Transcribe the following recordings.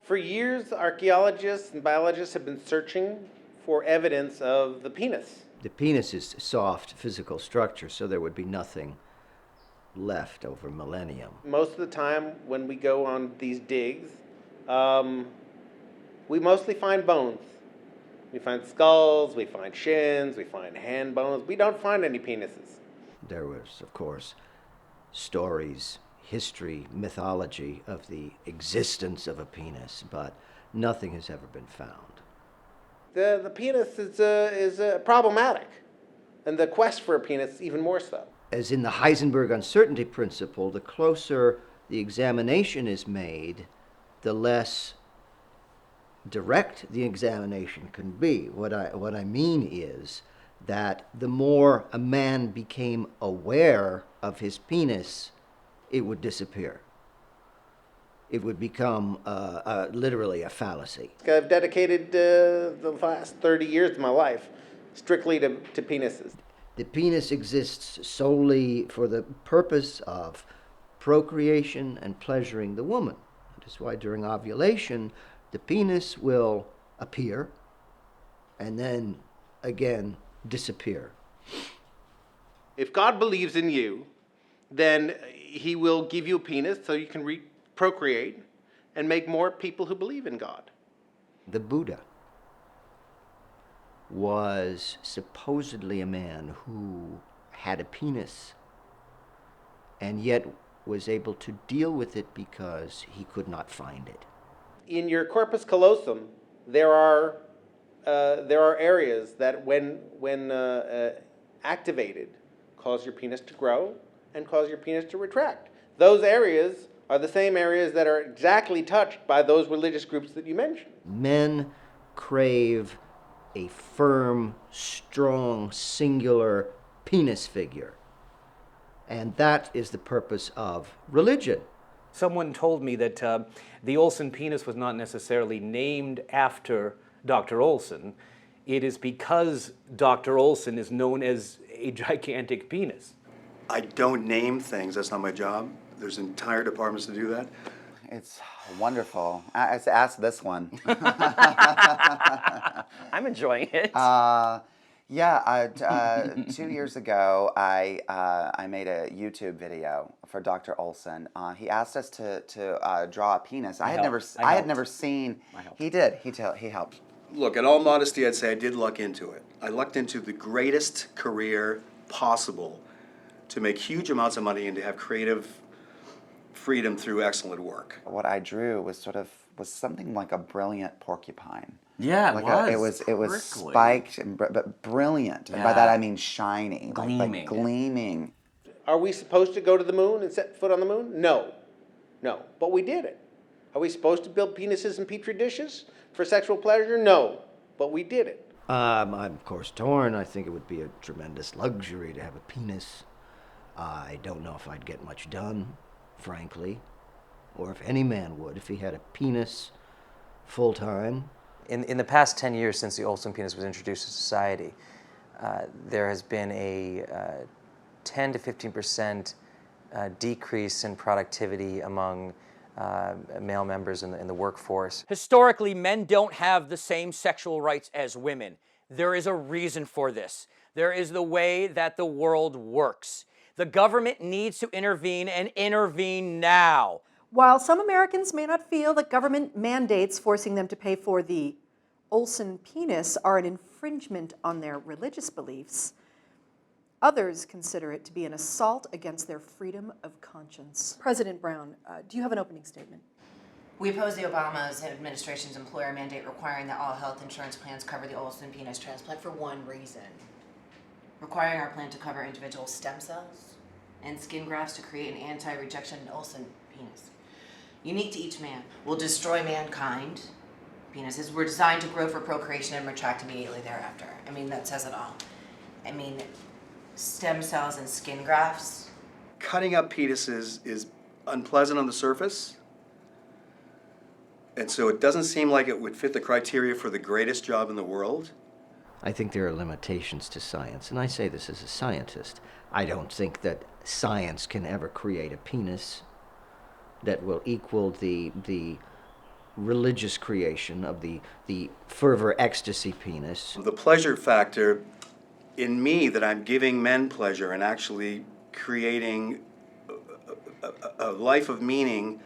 For years, archaeologists and biologists have been searching for evidence of the penis. The penis is soft physical structure, so there would be nothing left over millennium. Most of the time when we go on these digs, we mostly find bones. We find skulls, we find shins, we find hand bones. We don't find any penises. There was, of course, stories, history, mythology of the existence of a penis, but nothing has ever been found. The penis is problematic, and the quest for a penis even more so. As in the Heisenberg uncertainty principle, the closer the examination is made, the less direct the examination can be. What I mean is that the more a man became aware of his penis, it would disappear. It would become literally a fallacy. I've dedicated the last 30 years of my life strictly to penises. The penis exists solely for the purpose of procreation and pleasuring the woman. That is why during ovulation, the penis will appear and then again disappear. If God believes in you, then he will give you a penis so you can procreate and make more people who believe in God. The Buddha was supposedly a man who had a penis and yet was able to deal with it because he could not find it. In your corpus callosum, there are areas that when activated cause your penis to grow and cause your penis to retract. Those areas are the same areas that are exactly touched by those religious groups that you mentioned. Men crave a firm, strong, singular penis figure. And that is the purpose of religion. Someone told me that the Olson penis was not necessarily named after Dr. Olson. It is because Dr. Olson is known as a gigantic penis. I don't name things. That's not my job. There's entire departments to do that. It's wonderful. Ask this one. I'm enjoying it. 2 years ago, I made a YouTube video for Dr. Olson. He asked us to draw a penis. I had never seen. He did. He helped. Look, in all modesty, I'd say I did luck into it. I lucked into the greatest career possible to make huge amounts of money and to have creative freedom through excellent work. What I drew was something like a brilliant porcupine. Yeah, it was spiked but brilliant. And by that I mean shining, gleaming. like gleaming. Are we supposed to go to the moon and set foot on the moon? No, but we did it. Are we supposed to build penises in petri dishes for sexual pleasure? No, but we did it. I'm of course torn. I think it would be a tremendous luxury to have a penis. I don't know if I'd get much done, frankly, or if any man would if he had a penis full time. In the past 10 years since the Olson penis was introduced to society, there has been a 10 to 15% decrease in productivity among male members in the workforce. Historically, men don't have the same sexual rights as women. There is a reason for this. There is the way that the world works. The government needs to intervene and intervene now. While some Americans may not feel that government mandates forcing them to pay for the Olson penis are an infringement on their religious beliefs, others consider it to be an assault against their freedom of conscience. President Brown, do you have an opening statement? We oppose the Obama administration's employer mandate requiring that all health insurance plans cover the Olson penis transplant for one reason. Requiring our plan to cover individual stem cells and skin grafts to create an anti-rejection Olson penis. Unique to each man, will destroy mankind. Penises were designed to grow for procreation and retract immediately thereafter. I mean, that says it all. I mean, stem cells and skin grafts. Cutting up penises is unpleasant on the surface, and so it doesn't seem like it would fit the criteria for the greatest job in the world. I think there are limitations to science, and I say this as a scientist. I don't think that science can ever create a penis that will equal the religious creation of the fervor ecstasy penis. The pleasure factor in me, that I'm giving men pleasure and actually creating a life of meaning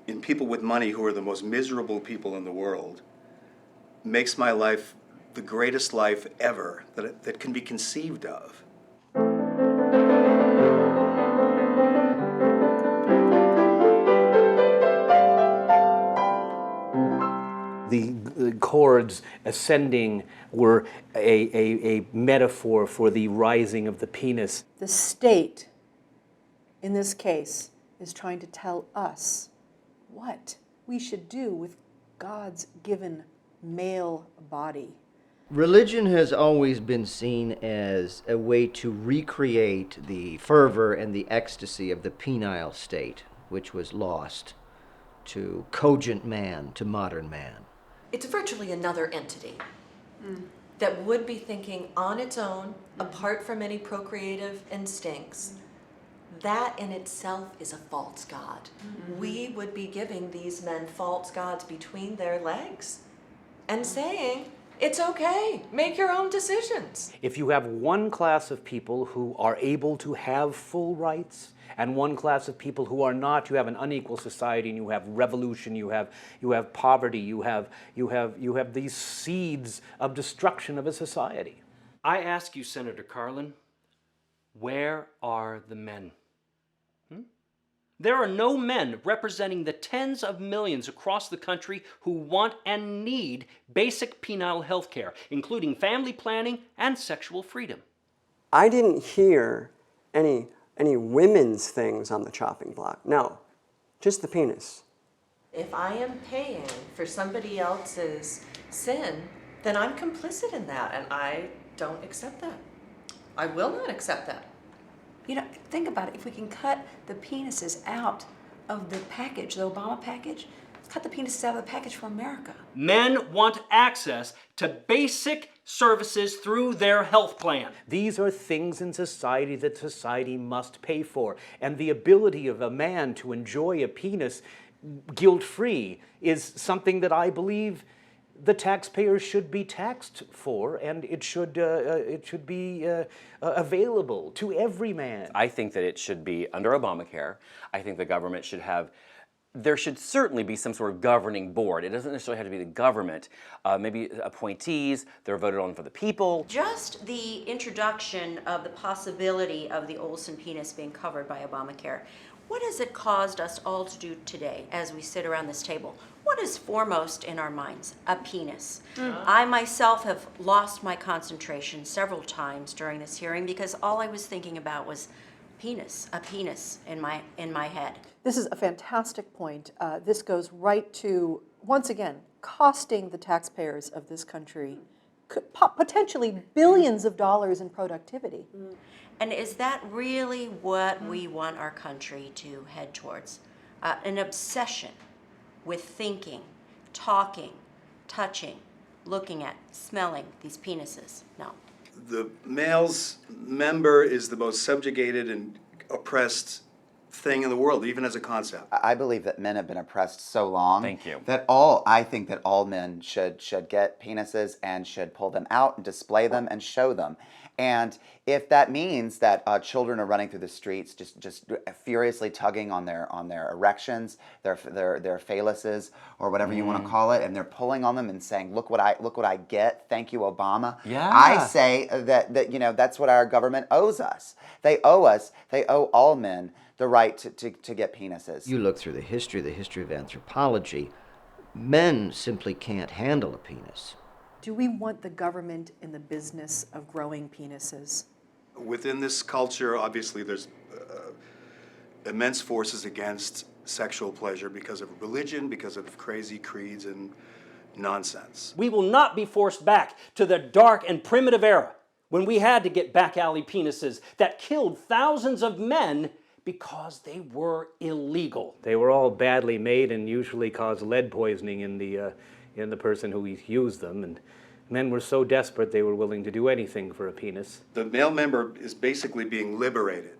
in people with money who are the most miserable people in the world, makes my life the greatest life ever that can be conceived of. The chords ascending were a metaphor for the rising of the penis. The state, in this case, is trying to tell us what we should do with God's given male body. Religion has always been seen as a way to recreate the fervor and the ecstasy of the penile state, which was lost to cogent man, to modern man. It's virtually another entity that would be thinking on its own, apart from any procreative instincts. That in itself is a false god. We would be giving these men false gods between their legs and saying, it's okay, make your own decisions. If you have one class of people who are able to have full rights and one class of people who are not, you have an unequal society, and you have revolution, you have poverty, you have these seeds of destruction of a society. I ask you, Senator Carlin, where are the men? There are no men representing the tens of millions across the country who want and need basic penile health care, including family planning and sexual freedom. I didn't hear any women's things on the chopping block. No, just the penis. If I am paying for somebody else's sin, then I'm complicit in that, and I don't accept that. I will not accept that. You know, think about it. If we can cut the penises out of the package, the Obama package, cut the penises out of the package for America. Men want access to basic services through their health plan. These are things in society that society must pay for. And the ability of a man to enjoy a penis guilt-free is something that I believe the taxpayers should be taxed for, and it should be available to every man. I think that it should be under Obamacare. I think the government should have, there should certainly be some sort of governing board. It doesn't necessarily have to be the government. Maybe appointees, they're voted on for the people. Just the introduction of the possibility of the Olson penis being covered by Obamacare, what has it caused us all to do today as we sit around this table? What is foremost in our minds? A penis. I myself have lost my concentration several times during this hearing because all I was thinking about was a penis in my head. This is a fantastic point. This goes right to, once again, costing the taxpayers of this country potentially billions of dollars in productivity. And is that really what we want our country to head towards? An obsession with thinking, talking, touching, looking at, smelling these penises? No. The male's member is the most subjugated and oppressed thing in the world, even as a concept. I believe that men have been oppressed so long. Thank you. I think that all men should get penises and should pull them out and display them and show them. And if that means that children are running through the streets, just furiously tugging on their erections, their phalluses, or whatever you want to call it, and they're pulling on them and saying, "Look what I get. Thank you, Obama." Yeah. I say that that's what our government owes us. They owe all men the right to get penises. You look through the history of anthropology, men simply can't handle a penis. Do we want the government in the business of growing penises? Within this culture, obviously, there's immense forces against sexual pleasure because of religion, because of crazy creeds and nonsense. We will not be forced back to the dark and primitive era when we had to get back alley penises that killed thousands of men because they were illegal. They were all badly made and usually caused lead poisoning in the person who used them, and men were so desperate they were willing to do anything for a penis. The male member is basically being liberated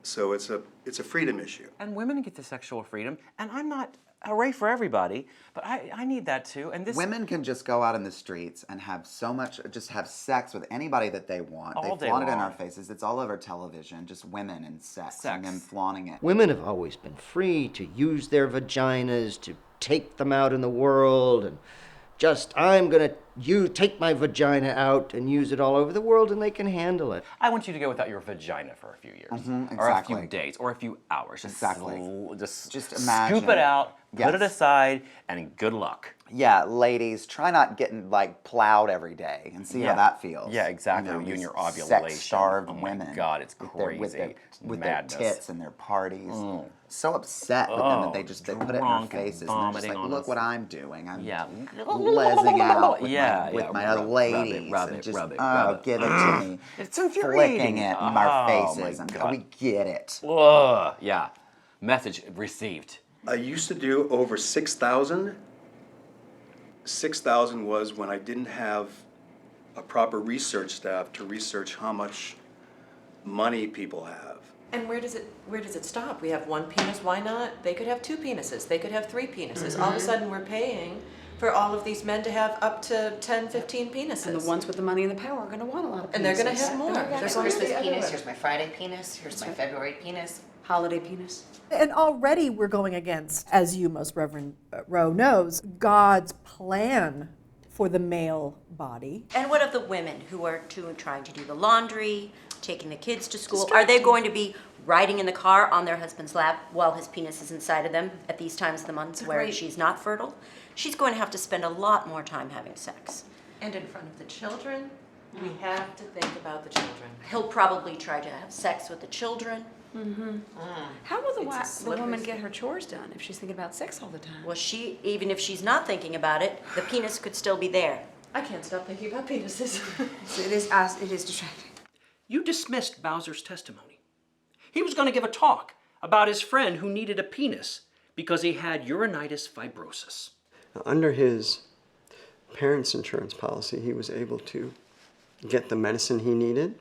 So it's a freedom issue. And women get the sexual freedom, and I'm not hooray for everybody, but I need that too. And this Women can just go out in the streets and have so much, just have sex with anybody that they want. All They day flaunt it in long. our faces. It's all over television, just women and sex. And them flaunting it. Women have always been free to use their vaginas, to take them out in the world, and just, I'm going to take my vagina out and use it all over the world, and they can handle it. I want you to go without your vagina for a few years, or a few days, or a few hours. Just just imagine. scoop it out, put it Yes. aside, and good luck. Yeah, ladies, try not getting like plowed every day and see how that feels. Yeah, exactly. You and these your ovulation. sex-starved Oh my women. God, it's with crazy. With Madness. their tits and their parties. So upset with them that they put it in their drunk and faces. And they're just vomiting like, on look us. what I'm doing. I'm Yeah. lezzing out with Yeah, my other ladies. rub and it, just, rub it, oh, rub it. give it to me. It's infuriating. Flicking it in Oh, our my faces. And God. we get it. Ugh, yeah. Message received. I used to do over 6,000. 6,000 was when I didn't have a proper research staff to research how much money people have. And where does it stop? We have one penis, why not? They could have two penises, they could have three penises. All of a sudden we're paying for all of these men to have up to 10, 15 penises. And the ones with the money and the power are going to want a lot of penises. And they're going to have more. Here's There's my going to be Christmas penis, everywhere. here's my Friday penis, here's my February penis. Holiday penis. And already we're going against, as you, Most Reverend Rowe knows, God's plan for the male body. And what of the women who are trying to do the laundry, taking the kids to school? Are they going to be riding in the car on their husband's lap while his penis is inside of them at these times of the months where she's not fertile? She's going to have to spend a lot more time having sex. And in front of the children, we have to think about the children. He'll probably try to have sex with the children. How will the slippery woman get her chores done if she's thinking about sex all the time? Well, even if she's not thinking about it, the penis could still be there. I can't stop thinking about penises. It is distracting. You dismissed Bowser's testimony. He was going to give a talk about his friend who needed a penis because he had urinitis fibrosis. Now, under his parents' insurance policy, he was able to get the medicine he needed,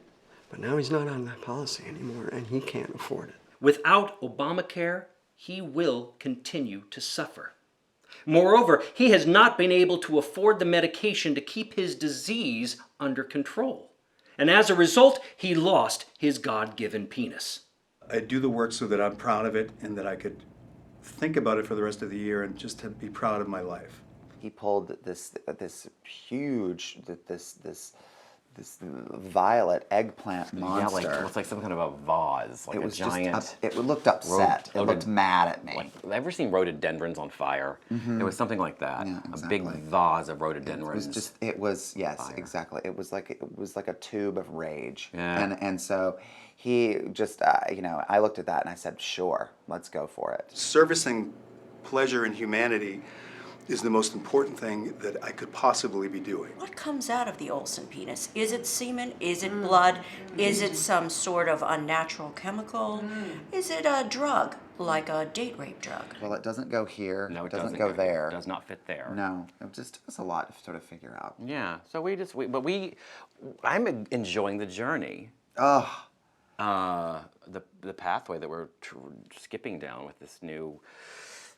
but now he's not on that policy anymore, and he can't afford it. Without Obamacare, he will continue to suffer. Moreover, he has not been able to afford the medication to keep his disease under control. And as a result, he lost his God-given penis. I do the work so that I'm proud of it and that I could think about it for the rest of the year and just to be proud of my life. He pulled this huge, this violet eggplant monster. Yeah, like it looks like some kind of a vase, like it a was giant. Just it looked upset. It looked mad at me. Like, ever seen rhododendrons on fire? It was something like that. Yeah, A big vase of rhododendrons. Yes, exactly. It was like a tube of rage. Yeah. And so he just, I looked at that and I said, sure, let's go for it. Servicing pleasure and humanity is the most important thing that I could possibly be doing. What comes out of the Olson penis? Is it semen? Is it blood? Is it some sort of unnatural chemical? Is it a drug, like a date rape drug? Well, it doesn't go here. No, it doesn't go there. It does not fit there. No, it just took us a lot to sort of figure out. Yeah. So I'm enjoying the journey. Oh. The pathway that we're skipping down with this new.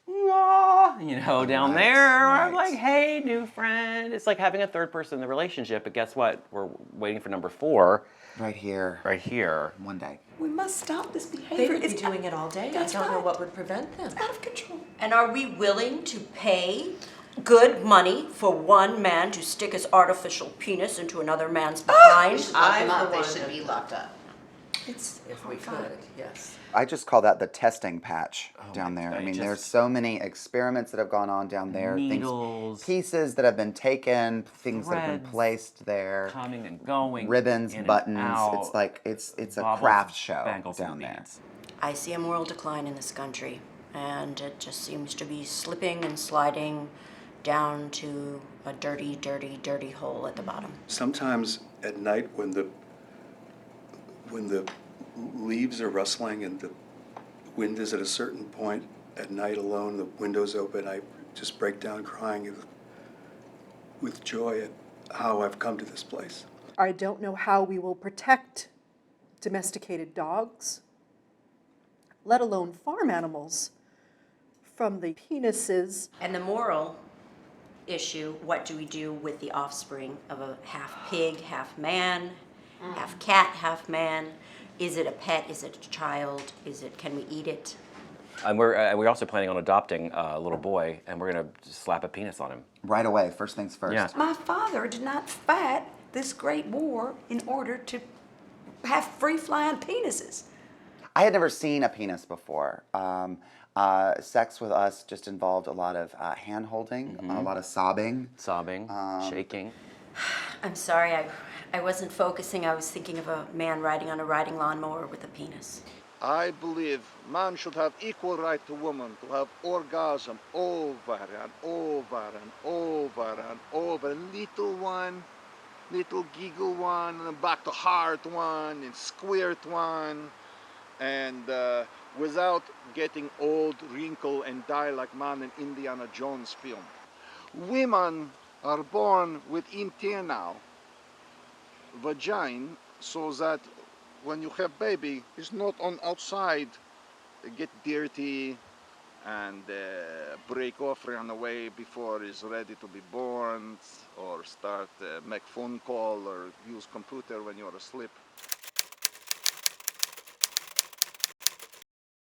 Down there, I'm like, hey, new friend. It's like having a third person in the relationship, but guess what? We're waiting for number 4. Right here. Right here. One day. We must stop this They behavior. would be doing it all day. I don't know what would prevent them. Out of control. And are we willing to pay good money for one man to stick his artificial penis into another man's behind? They should be locked up. If we could, yes. I just call that the testing patch down there. I mean, there's so many experiments that have gone on down there. Needles. Pieces that have been taken, things that have been Threads. placed there. Coming and going. Ribbons, in and buttons. out. It's like, it's a Bobbles, craft show bangles, and down there. beads. I see a moral decline in this country, and it just seems to be slipping and sliding down to a dirty, dirty, dirty hole at the bottom. Sometimes at night when the leaves are rustling and the wind is at a certain point at night alone, the windows open, I just break down crying with joy at how I've come to this place. I don't know how we will protect domesticated dogs let alone farm animals, from the penises. And the moral issue, what do we do with the offspring of a half pig, half man, half cat, half man? Is it a pet? Is it a child? Can we eat it? And we're also planning on adopting a little boy, and we're gonna slap a penis on him. Right away, first things first. Yeah. My father did not fight this great war in order to have free-flying penises. I had never seen a penis before. Sex with us just involved a lot of hand-holding, a lot of sobbing. Sobbing, shaking. I'm sorry, I wasn't focusing. I was thinking of a man riding on a riding lawnmower with a penis. I believe man should have equal right to woman to have orgasm over and over and over and over. Little one, little giggle one, and then back to hard one, and squirt one, and without getting old, wrinkle, and die like man in Indiana Jones film. Women are born with internal vagina, so that when you have baby, it's not on outside, get dirty and break off, run away before it's ready to be born, or start make phone call or use computer when you're asleep.